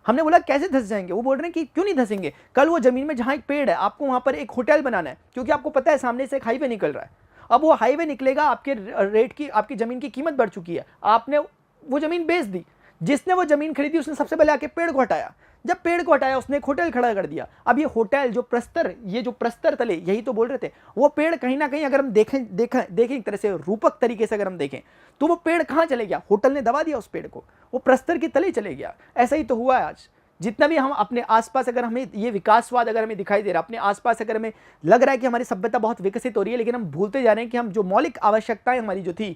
हमने बोला कैसे धंस जाएंगे? वो बोल रहे हैं कि क्यों नहीं धंसेंगे, कल वो जमीन में जहाँ एक पेड़ है, आपको वहाँ पर एक होटल बनाना है, क्योंकि आपको पता है सामने से एक हाईवे निकल रहा है। अब वो हाईवे निकलेगा, आपके रेट की, आपकी जमीन की कीमत बढ़ चुकी है, आपने वो जमीन बेच दी। जिसने वो जमीन खरीदी उसने सबसे पहले आके पेड़ को हटाया, जब पेड़ को हटाया उसने एक होटल खड़ा कर दिया। अब ये होटल जो प्रस्तर, ये जो प्रस्तर तले, यही तो बोल रहे थे, वो पेड़ कहीं ना कहीं अगर हम देखें एक तरह से रूपक तरीके से अगर हम देखें, तो वो पेड़ कहाँ चले गया? होटल ने दबा दिया उस पेड़ को, वो प्रस्तर के तले चले गया। ऐसा ही तो हुआ है आज। जितना भी हम अपने आसपास, अगर हमें ये विकासवाद अगर हमें दिखाई दे रहा है, अपने आसपास अगर हमें लग रहा है कि हमारी सभ्यता बहुत विकसित हो रही है, लेकिन हम भूलते जा रहे हैं कि हम जो मौलिक आवश्यकताएं हमारी जो थी,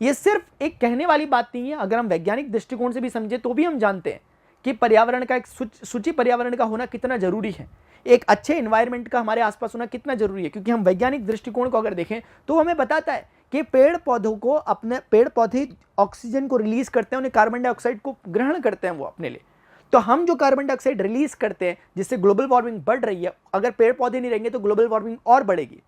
ये सिर्फ एक कहने वाली बात नहीं है। अगर हम वैज्ञानिक दृष्टिकोण से भी समझे तो भी हम जानते हैं कि पर्यावरण का एक सूची पर्यावरण का होना कितना जरूरी है, एक अच्छे एनवायरनमेंट का हमारे आसपास होना कितना जरूरी है। क्योंकि हम वैज्ञानिक दृष्टिकोण को अगर देखें तो हमें बताता है कि पेड़ पौधों को, अपने पेड़ पौधे ऑक्सीजन को रिलीज करते हैं, उन्हें कार्बन डाइऑक्साइड को ग्रहण करते हैं वो अपने लिए। तो हम जो कार्बन डाइऑक्साइड रिलीज करते हैं, जिससे ग्लोबल वार्मिंग बढ़ रही है, अगर पेड़ पौधे नहीं रहेंगे तो ग्लोबल वार्मिंग और बढ़ेगी।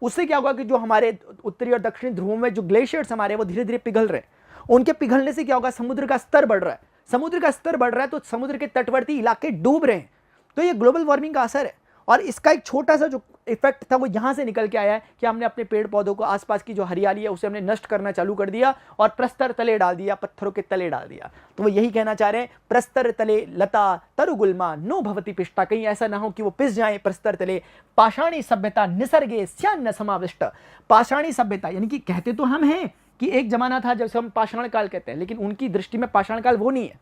उससे क्या होगा कि जो हमारे उत्तरी और दक्षिणी ध्रुवों में जो ग्लेशियर्स हमारे वो धीरे धीरे पिघल रहे हैं, उनके पिघलने से क्या होगा? समुद्र का स्तर बढ़ रहा है। समुद्र का स्तर बढ़ रहा है तो समुद्र के तटवर्ती इलाके डूब रहे हैं। तो ये ग्लोबल वार्मिंग का असर है। और इसका एक छोटा सा जो इफेक्ट था वो यहां से निकल के आया है कि हमने अपने पेड़ पौधों को, आसपास की जो हरियाली है उसे हमने नष्ट करना चालू कर दिया और प्रस्तर तले डाल दिया, पत्थरों के तले डाल दिया। तो वो यही कहना चाह रहे हैं, प्रस्तर तले लता तरुगुल्मा नो भवति पिष्टा, कहीं ऐसा ना हो कि वो पिस जाए प्रस्तर तले। पाषाणी सभ्यता निसर्गे स्यान्न समाविष्ट, पाषाणी सभ्यता यानी कि कहते तो हम हैं कि एक जमाना था जब हम पाषाण काल कहते हैं, लेकिन उनकी दृष्टि में पाषाण काल वो नहीं है,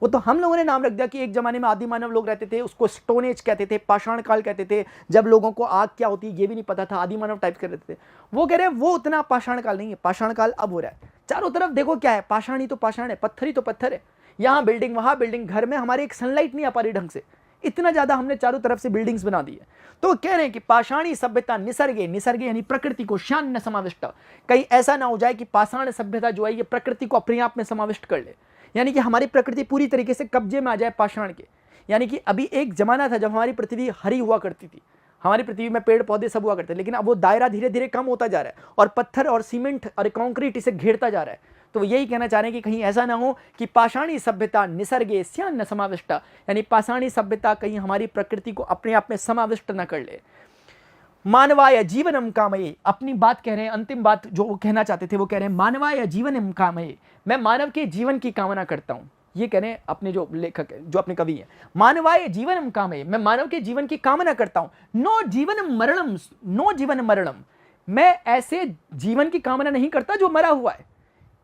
वो तो हम लोगों ने नाम रख दिया कि एक जमाने में आदि मानव लोग रहते थे, उसको स्टोन एज कहते थे, पाषाण काल कहते थे, जब लोगों को आग क्या होती है ये भी नहीं पता था, आदि मानव टाइप कर देते थे। वो कह रहे हैं वो उतना पाषाण काल नहीं है, पाषाण काल अब हो रहा है। चारों तरफ देखो क्या है, पाषाण ही तो पाषाण है, पत्थर ही तो पत्थर है, यहाँ बिल्डिंग वहां बिल्डिंग, घर में हमारे एक सनलाइट नहीं आ पा रही ढंग से, इतना ज्यादा हमने चारों तरफ से बिल्डिंग्स बना दी है। तो कह रहे हैं कि पाषाणी सभ्यता निसर्गे, निसर्गे यानी प्रकृति को, श्यान्न समाविष्ट, कहीं ऐसा ना हो जाए कि पाषाण सभ्यता जो है ये प्रकृति को अपने आप में समाविष्ट कर ले, यानी कि हमारी प्रकृति पूरी तरीके से कब्जे में आ जाए पाषाण के। यानी कि अभी एक जमाना था जब हमारी पृथ्वी हरी हुआ करती थी, हमारी पृथ्वी में पेड़ पौधे सब हुआ करते थे, लेकिन अब वो दायरा धीरे धीरे कम होता जा रहा है और पत्थर और सीमेंट और कंक्रीट इसे घेरता जा रहा है। तो यही कहना चाह रहे हैं कि कहीं ऐसा ना हो कि पाषाणी सभ्यता निसर्गे स्यान्न समाविष्ट, यानी पाषाणी सभ्यता कहीं हमारी प्रकृति को अपने आप में समाविष्ट न कर ले। मानवाय जीवनम कामये, अपनी बात कह रहे हैं, अंतिम बात जो वो कहना चाहते थे वो कह रहे हैं, मानवाय जीवनम कामये, मैं मानव के जीवन की कामना करता हूं। ये कह रहे हैं अपने जो लेखक है, जो अपने कवि हैं, मानवाय जीवनम कामये, मैं मानव के जीवन की कामना करता हूं। नो जीवन मरणम, नो जीवन मरणम, मैं ऐसे जीवन की कामना नहीं करता जो मरा हुआ है,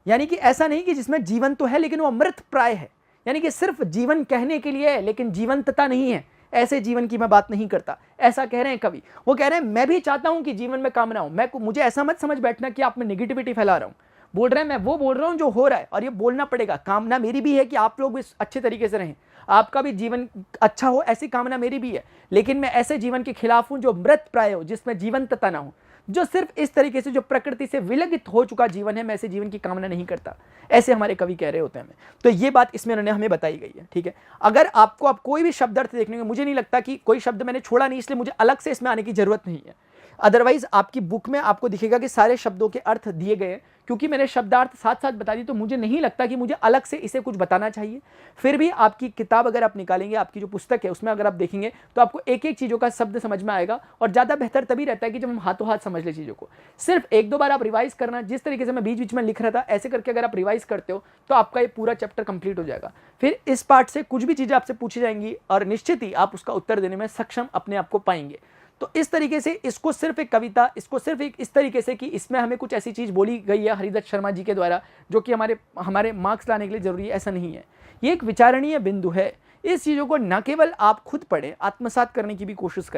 यानी कि ऐसा नहीं कि जिसमें जीवन तो है लेकिन वो अमृत प्राय है, यानी कि सिर्फ जीवन कहने के लिए है लेकिन जीवंतता नहीं है, ऐसे जीवन की मैं बात नहीं करता। ऐसा कह रहे हैं कवि। वो कह रहे हैं मैं भी चाहता हूं कि जीवन में कामना हो, मुझे ऐसा मत समझ बैठना कि आप में निगेटिविटी फैला रहा हूं। बोल रहे हैं मैं वो बोल रहा हूं जो हो रहा है, और ये बोलना पड़ेगा। कामना मेरी भी है कि आप लोग भी अच्छे तरीके से रहें, आपका भी जीवन अच्छा हो, ऐसी कामना मेरी भी है, लेकिन मैं ऐसे जीवन के खिलाफ हूं जो मृत प्राय हो, जिसमें जीवंतता ना हो, जो सिर्फ इस तरीके से जो प्रकृति से विलगित हो चुका जीवन है, मैं ऐसे जीवन की कामना नहीं करता। ऐसे हमारे कवि कह रहे होते हैं हमें। तो ये बात इसमें उन्होंने हमें बताई गई है। ठीक है, अगर आपको अब कोई भी शब्द अर्थ देखने को, मुझे नहीं लगता कि कोई शब्द मैंने छोड़ा नहीं, इसलिए मुझे अलग से इसमें आने की जरूरत नहीं है। अदरवाइज आपकी बुक में आपको दिखेगा कि सारे शब्दों के अर्थ दिए गए हैं, क्योंकि मैंने शब्दार्थ साथ साथ बता दी, तो मुझे नहीं लगता कि मुझे अलग से इसे कुछ बताना चाहिए। फिर भी आपकी किताब अगर आप निकालेंगे, आपकी जो पुस्तक है उसमें अगर आप देखेंगे तो आपको एक एक चीज़ों का शब्द समझ में आएगा, और ज़्यादा बेहतर तभी रहता है कि जब हम हाथों हाथ समझ ले चीज़ों को। सिर्फ एक दो बार आप रिवाइज करना, जिस तरीके से मैं बीच बीच में लिख रहा था ऐसे करके अगर आप रिवाइज करते हो तो आपका ये पूरा चैप्टर कंप्लीट हो जाएगा। फिर इस पार्ट से कुछ भी चीज़ें आपसे पूछी जाएंगी और निश्चित ही आप उसका उत्तर देने में सक्षम अपने आप को पाएंगे। तो इस तरीके से इसको सिर्फ एक कविता, इसको सिर्फ एक इस तरीके से कि इसमें हमें कुछ ऐसी चीज़ बोली गई है हरिदत्त शर्मा जी के द्वारा जो कि हमारे मार्क्स लाने के लिए ज़रूरी है, ऐसा नहीं है। ये एक विचारणीय बिंदु है। इस चीज़ों को न केवल आप खुद पढ़ें, आत्मसात करने की भी कोशिश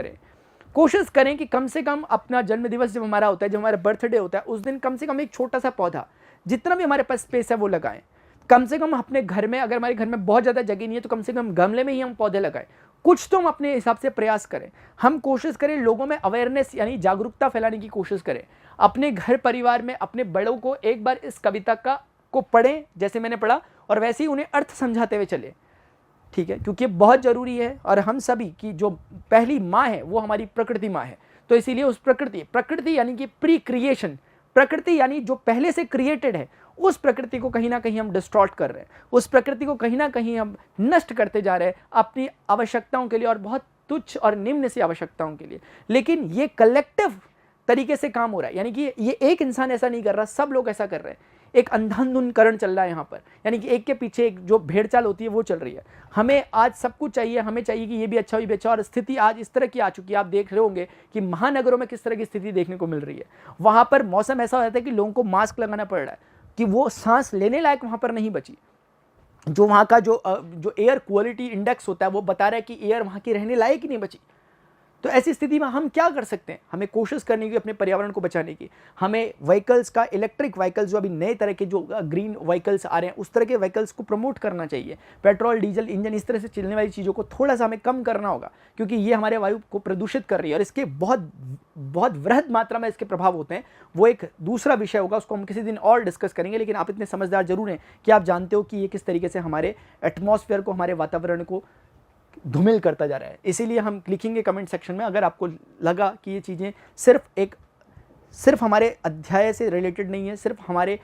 करें कि कम से कम अपना जन्मदिवस जब हमारा होता है, जब हमारा बर्थडे होता है, उस दिन कम से कम एक छोटा सा पौधा, जितना भी हमारे पास स्पेस है वो लगाएं। कम से कम अपने घर में, अगर हमारे घर में बहुत ज़्यादा जगह नहीं है तो कम से कम गमले में ही हम पौधे लगाएं। कुछ तो हम अपने हिसाब से प्रयास करें। हम कोशिश करें लोगों में अवेयरनेस यानी जागरूकता फैलाने की कोशिश करें। अपने घर परिवार में अपने बड़ों को एक बार इस कविता को पढ़ें जैसे मैंने पढ़ा, और वैसे ही उन्हें अर्थ समझाते हुए चले, ठीक है, क्योंकि बहुत ज़रूरी है। और हम सभी की जो पहली माँ है वो हमारी प्रकृति माँ है, तो इसीलिए उस प्रकृति यानी कि प्री क्रिएशन, प्रकृति यानी जो पहले से क्रिएटेड है, उस प्रकृति को कहीं ना कहीं हम डिस्टॉर्ट कर रहे हैं, उस प्रकृति को कहीं ना कहीं हम नष्ट करते जा रहे हैं अपनी आवश्यकताओं के लिए, और बहुत तुच्छ और निम्न सी आवश्यकताओं के लिए। लेकिन ये कलेक्टिव तरीके से काम हो रहा है, यानी कि ये एक इंसान ऐसा नहीं कर रहा, सब लोग ऐसा कर रहे हैं। एक अंधाधुंधकरण चल रहा है यहाँ पर, यानी कि एक के पीछे एक जो भेड़चाल होती है वो चल रही है। हमें आज सब कुछ चाहिए, हमें चाहिए कि ये भी अच्छा, ये भी अच्छा, और स्थिति आज इस तरह की आ चुकी है। आप देख रहे होंगे कि महानगरों में किस तरह की स्थिति देखने को मिल रही है। वहाँ पर मौसम ऐसा हो जाता है कि लोगों को मास्क लगाना पड़ रहा है, कि वो सांस लेने लायक वहाँ पर नहीं बची। जो वहाँ का जो एयर क्वालिटी इंडेक्स होता है वो बता रहा है कि एयर वहाँ की रहने लायक ही नहीं बची। तो ऐसी स्थिति में हम क्या कर सकते हैं? हमें कोशिश करनी है अपने पर्यावरण को बचाने की। हमें व्हीकल्स का, इलेक्ट्रिक व्हीकल्स, जो अभी नए तरह के जो ग्रीन व्हीकल्स आ रहे हैं, उस तरह के व्हीकल्स को प्रमोट करना चाहिए। पेट्रोल, डीजल इंजन, इस तरह से चलने वाली चीज़ों को थोड़ा सा हमें कम करना होगा, क्योंकि ये हमारे वायु को प्रदूषित कर रही है और इसके बहुत बहुत वृहद मात्रा में इसके प्रभाव होते हैं। वो एक दूसरा विषय होगा, उसको हम किसी दिन और डिस्कस करेंगे। लेकिन आप इतने समझदार जरूर हैं कि आप जानते हो कि ये किस तरीके से हमारे एटमॉस्फेयर को, हमारे वातावरण को धूमिल करता जा रहा है। इसीलिए हम लिखेंगे कमेंट सेक्शन में, अगर आपको लगा कि ये चीज़ें सिर्फ हमारे अध्याय से रिलेटेड नहीं है, सिर्फ हमारे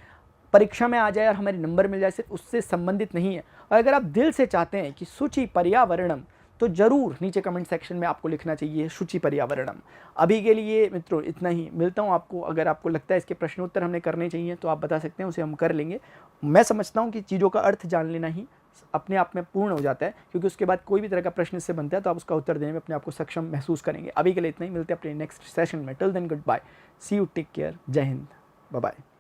परीक्षा में आ जाए और हमारे नंबर मिल जाए, सिर्फ उससे संबंधित नहीं है, और अगर आप दिल से चाहते हैं कि शुचि पर्यावरणम, तो ज़रूर नीचे कमेंट सेक्शन में आपको लिखना चाहिए शुचि पर्यावरणम। अभी के लिए मित्रों इतना ही, मिलता हूँ आपको। अगर आपको लगता है इसके प्रश्नोत्तर हमने करने चाहिए तो आप बता सकते हैं, उसे हम कर लेंगे। मैं समझता हूँ कि चीज़ों का अर्थ जान लेना ही अपने आप में पूर्ण हो जाता है, क्योंकि उसके बाद कोई भी तरह का प्रश्न इससे बनता है तो आप उसका उत्तर देने में अपने आप को सक्षम महसूस करेंगे। अभी के लिए इतना ही, मिलते हैं अपने नेक्स्ट सेशन में। Till then good bye, see you, take care, जय हिंद, बाय बाय।